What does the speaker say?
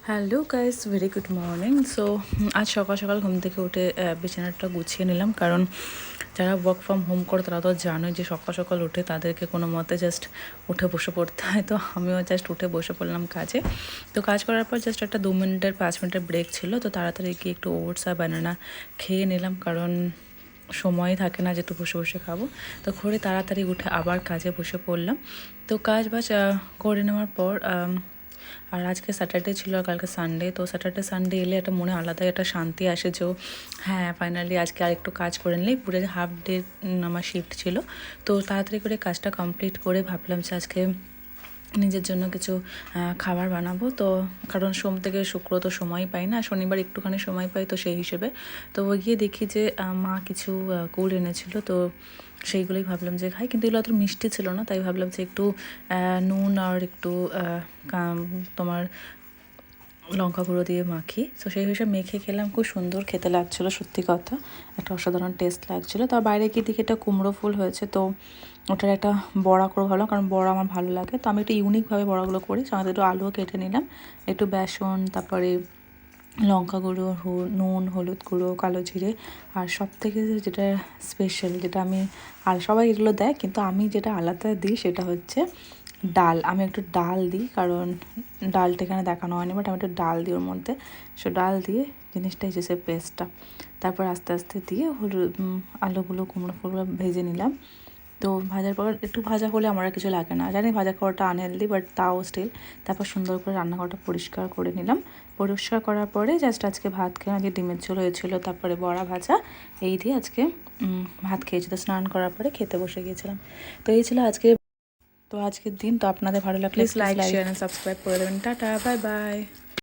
Hello guys, very good morning. So আজ সকাল সকাল ঘুম থেকে উঠে বিছানাটা গুছিয়ে নিলাম, কারণ যারা ওয়ার্ক ফ্রম হোম করে তারা তো জানোই যে সকাল সকাল উঠে তাদেরকে কোনো মতে জাস্ট উঠে বসে পড়তে হয়। তো আমিও জাস্ট উঠে বসে পড়লাম কাজে। তো কাজ করার পর জাস্ট একটা 2 মিনিটের 5 মিনিটের ব্রেক ছিল, তো তাড়াতাড়ি গিয়ে একটু ওটস আর বানানা খেয়ে নিলাম, কারণ সময় থাকে না যে একটু বসে বসে খাবো। তো করে তাড়াতাড়ি উঠে আবার কাজে বসে পড়লাম। তো কাজ বাজ করে নেওয়ার পর আর আজকে স্যাটারডে ছিল আর কালকে সানডে। তো স্যাটারডে সানডে এলে একটা মনে আলাদাই একটা শান্তি আসে যে হ্যাঁ ফাইনালি আজকে আরেকটু কাজ করে নিলেই পুরো হাফ ডে আমার শিফট ছিল। তো তাড়াতাড়ি করে কাজটা কমপ্লিট করে ভাবলাম যে আজকে নিজের জন্য কিছু খাবার বানাবো। তো কারণ সোম থেকে শুক্র তো সময় পাই না, শনিবার একটুখানি সময় পাই, তো সেই হিসেবে তো গিয়ে দেখি যে মা কিছু কুল এনেছিল, তো সেইগুলোই ভাবলাম যে খাই, কিন্তু এগুলো অত মিষ্টি ছিল না, তাই ভাবলাম যে একটু নুন আর একটু তোমার লঙ্কা গুঁড়ো দিয়ে মাখি। তো সেই হিসেবে মেখে খেলাম, খুব সুন্দর খেতে লাগছিলো, সত্যি কথা একটা অসাধারণ টেস্ট লাগছিলো। তার বাইরে গিয়ে দিকে একটা কুমড়ো ফুল হয়েছে, তো ওটার একটা বড়া করে ভালো, কারণ বড়া আমার ভালো লাগে। তো আমি একটু ইউনিকভাবে বড়াগুলো করি, সাথে একটু আলুও কেটে নিলাম, একটু বেসন, তারপরে লঙ্কা গুঁড়ো, নুন, হলুদ গুঁড়ো, কালো জিরে, আর সব থেকে যেটা স্পেশাল, যেটা আমি আর সবাই এগুলো দেয় কিন্তু আমি যেটা আলাদা দিই সেটা হচ্ছে ডাল। আমি একটু ডাল দিই, কারণ ডালটা এখানে দেখানো হয়নি, বাট আমি একটু ডাল দিই ওর মধ্যে। সো ডাল দিয়ে জিনিসটা এসেছে পেস্টটা, তারপর আস্তে আস্তে দিয়ে হলুদ আলুগুলো কুমড়ো ফুলগুলো ভেজে নিলাম। তো ভাজার পর একটু ভাজা হলে আমার আর কিছু লাগে না, জানি ভাজা খাওয়াটা আনহেলদি, বাট তাও স্টিল। তারপর সুন্দর করে রান্নাঘরটা পরিষ্কার করে নিলাম। পরিষ্কার করার পরে জাস্ট আজকে ভাত খেয়ে আজকে ডিমের ঝোল হয়েছিল, তারপরে বড়া ভাজা, এই দিয়ে আজকে ভাত খেয়েছি। তো স্নান করার পরে খেতে বসে গিয়েছিলাম। তো এই ছিল আজকের দিন। তো আপনাদের ভালো লাগলে please like, share and subscribe করে দেবেন। Tata, bye bye.